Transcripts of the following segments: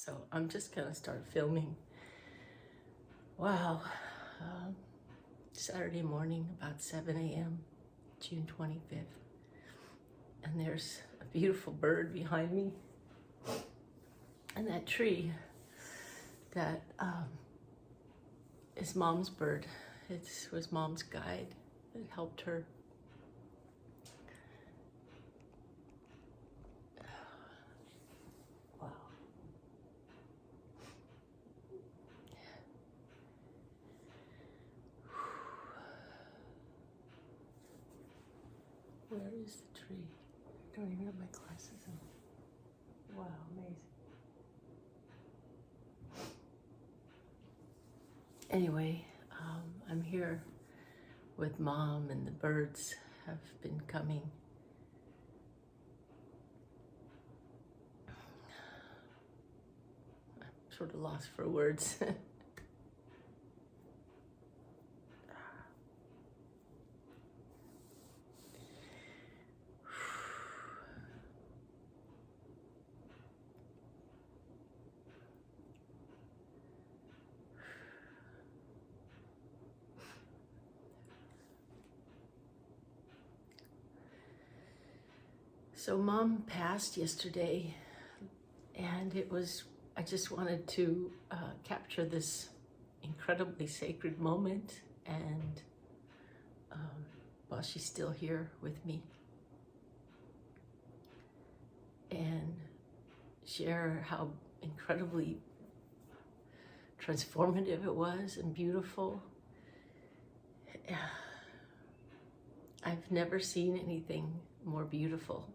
So I'm just gonna start filming. Wow. Saturday morning, about 7 a.m., June 25th. And there's a beautiful bird behind me. And that tree that is Mom's bird. It was Mom's guide. It helped her. Wow. Where is the tree? I don't even have my glasses on. Wow, amazing. Anyway, I'm here with Mom, and the birds have been coming. I'm sort of lost for words. So Mom passed yesterday, and I just wanted to capture this incredibly sacred moment, and while she's still here with me, and share how incredibly transformative it was and beautiful. I've never seen anything more beautiful.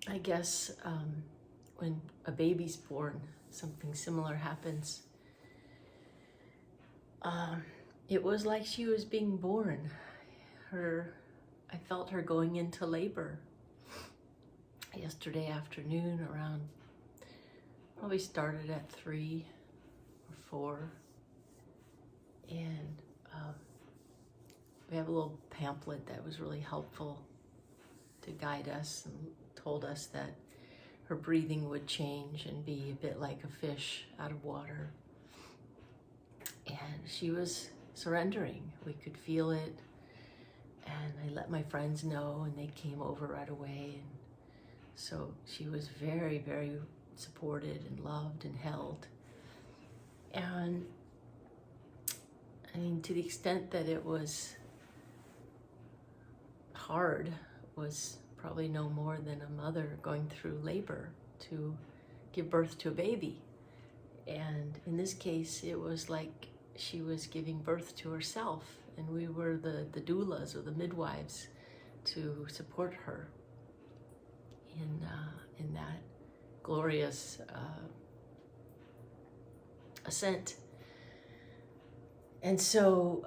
I guess when a baby's born, something similar happens. It was like she was being born. I felt her going into labor yesterday afternoon around, probably started at 3 or 4. And we have a little pamphlet that was really helpful to guide us, and told us that her breathing would change and be a bit like a fish out of water. And she was surrendering. We could feel it. And I let my friends know, and they came over right away. And so she was very, very supported and loved and held. And I mean, to the extent that it was hard, was probably no more than a mother going through labor to give birth to a baby. And in this case, it was like she was giving birth to herself, and we were the doulas or the midwives to support her in that glorious ascent. And so,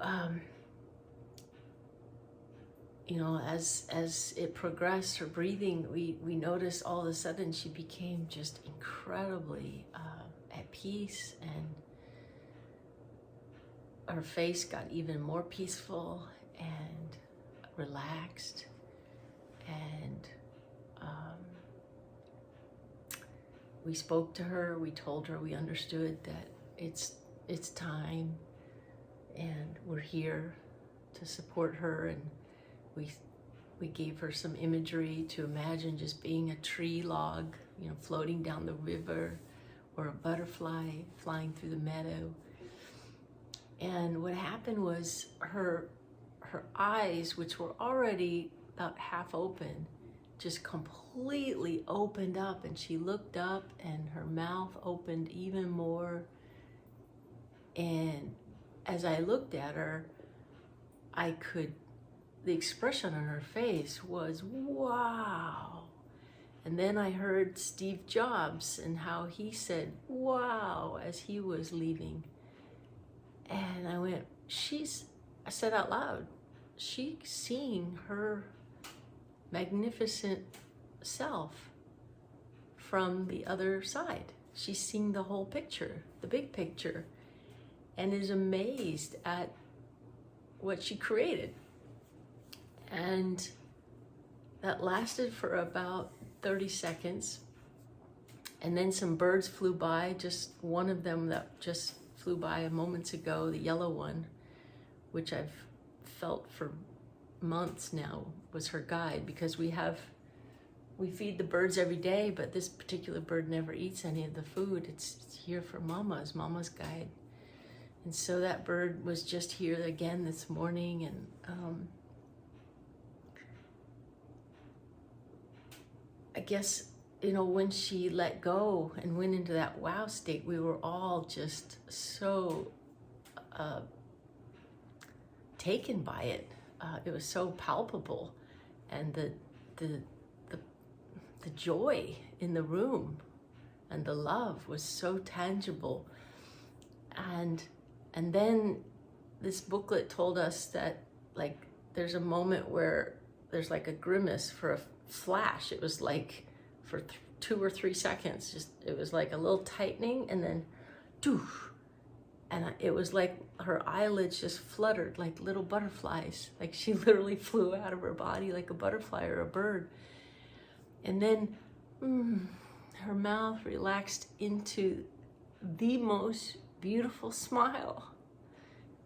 you know, as it progressed, her breathing, we noticed all of a sudden she became just incredibly at peace, and her face got even more peaceful and relaxed. And we spoke to her. We told her we understood that it's time, and we're here to support her. And we gave her some imagery to imagine just being a tree log, you know, floating down the river, or a butterfly flying through the meadow. And what happened was her eyes, which were already about half open, just completely opened up, and she looked up, and her mouth opened even more. And as I looked at her, the expression on her face was, wow. And then I heard Steve Jobs and how he said, wow, as he was leaving. And I went, I said out loud, she's seeing her magnificent self from the other side. She's seeing the whole picture, the big picture, and is amazed at what she created. And that lasted for about 30 seconds. And then some birds flew by, just one of them that just flew by a moments ago, the yellow one, which I've felt for months now was her guide, because we feed the birds every day, but this particular bird never eats any of the food. It's here for Mama's guide. And so that bird was just here again this morning, and I guess, you know, when she let go and went into that wow state, we were all just so taken by it. It was so palpable, and the joy in the room and the love was so tangible. And then this booklet told us that, like, there's a moment where there's like a grimace for a flash. It was like for 2 or 3 seconds, just, it was like a little tightening, and then doof. And it was like her eyelids just fluttered like little butterflies. Like she literally flew out of her body like a butterfly or a bird. And then her mouth relaxed into the most beautiful smile.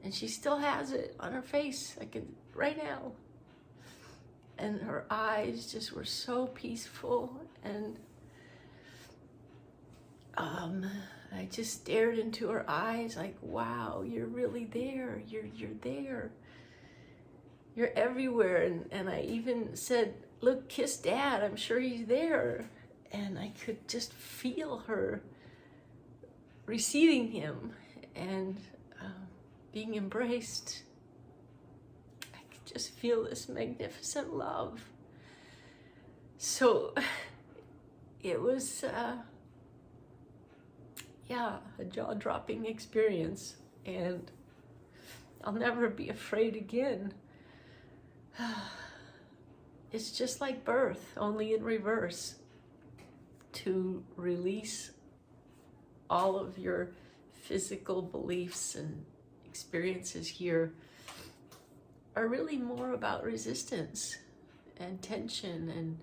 And she still has it on her face, I can, right now. And her eyes just were so peaceful. And I just stared into her eyes like, wow, you're really there. You're there. You're everywhere. And I even said, look, kiss Dad. I'm sure he's there. And I could just feel her receiving him and being embraced. I could just feel this magnificent love. So it was, a jaw-dropping experience, and I'll never be afraid again. It's just like birth, only in reverse. To release all of your physical beliefs and experiences here are really more about resistance and tension. And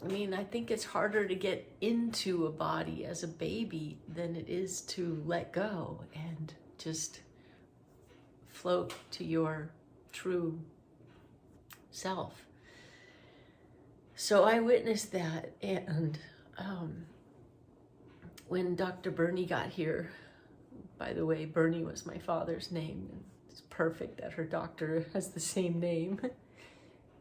I mean, I think it's harder to get into a body as a baby than it is to let go and just float to your true self. So I witnessed that, and when Dr. Bernie got here, by the way, Bernie was my father's name, and it's perfect that her doctor has the same name.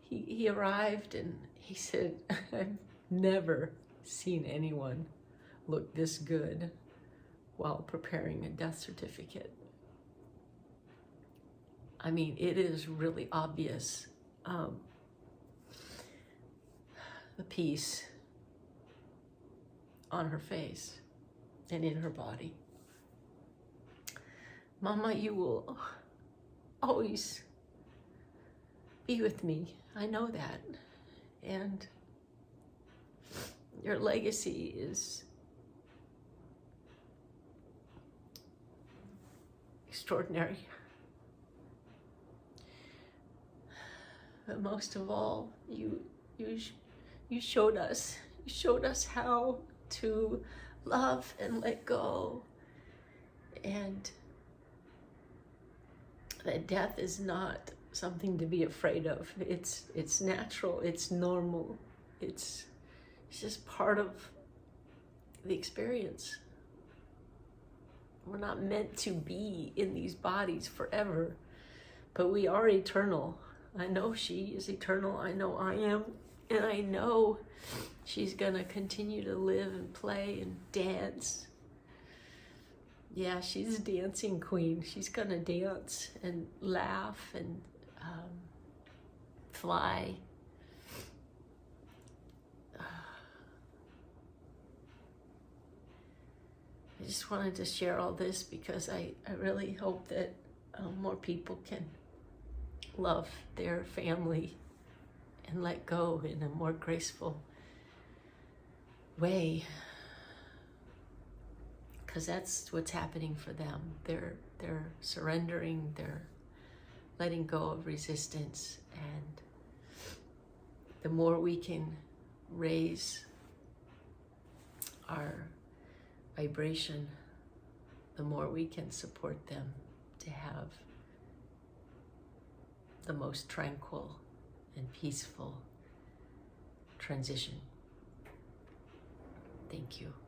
He arrived and he said, I've never seen anyone look this good while preparing a death certificate. I mean, it is really obvious. The peace on her face and in her body. Mama, you will always be with me. I know that. And your legacy is extraordinary. But most of all, you showed us how to love and let go, and that death is not something to be afraid of. It's natural, it's normal, it's just part of the experience. We're not meant to be in these bodies forever, but we are eternal. I know she is eternal, I know I am. And I know she's gonna continue to live and play and dance. Yeah, she's a dancing queen. She's gonna dance and laugh and fly. I just wanted to share all this because I really hope that more people can love their family and let go in a more graceful way, because that's what's happening for them. They're surrendering, they're letting go of resistance, and the more we can raise our vibration, the more we can support them to have the most tranquil and peaceful transition. Thank you.